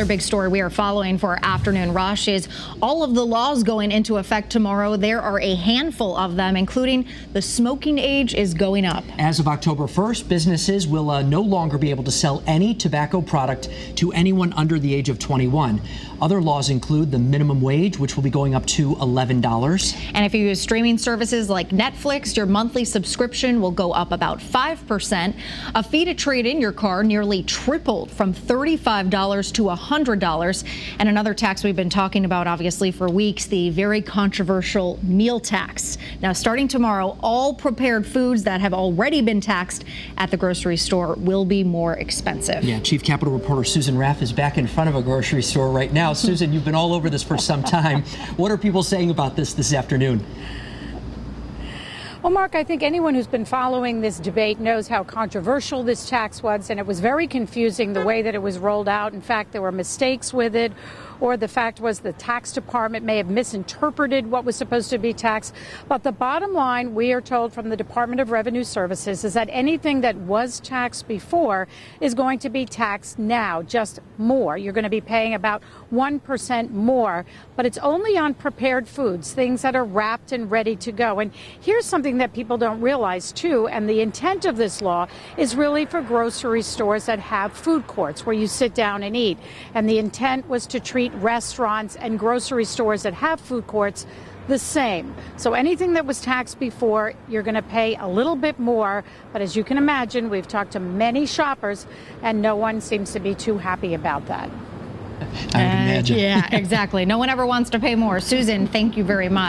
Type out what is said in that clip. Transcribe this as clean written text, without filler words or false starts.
Another big story we are following for our afternoon rush is all of the laws going into effect tomorrow. There are a handful of them, including the smoking age is going up. As of October 1st, businesses will no longer be able to sell any tobacco product to anyone under the age of 21. Other laws include the minimum wage, which will be going up to $11. And if you use streaming services like Netflix, your monthly subscription will go up about 5%. A fee to trade in your car nearly tripled from $35 to $100. And another tax we've been talking about, obviously, for weeks, the very controversial meal tax. Now, starting tomorrow, all prepared foods that have already been taxed at the grocery store will be more expensive. Yeah, Chief Capitol reporter Susan Raff is back in front of a grocery store right now. Susan, you've been all over this for some time. What are people saying about this afternoon? Well, Mark, I think anyone who's been following this debate knows how controversial this tax was, and it was very confusing the way that it was rolled out. In fact, there were mistakes with it, or the fact was the tax department may have misinterpreted what was supposed to be taxed. But the bottom line, we are told from the Department of Revenue Services, is that anything that was taxed before is going to be taxed now, just more. You're going to be paying about 1% more, but it's only on prepared foods, things that are wrapped and ready to go. And here's something that people don't realize, too, and the intent of this law is really for grocery stores that have food courts where you sit down and eat. And the intent was to treat restaurants and grocery stores that have food courts the same. So anything that was taxed before, you're going to pay a little bit more. But as you can imagine, we've talked to many shoppers, and no one seems to be too happy about that. I would imagine. Yeah, exactly. No one ever wants to pay more. Susan, thank you very much.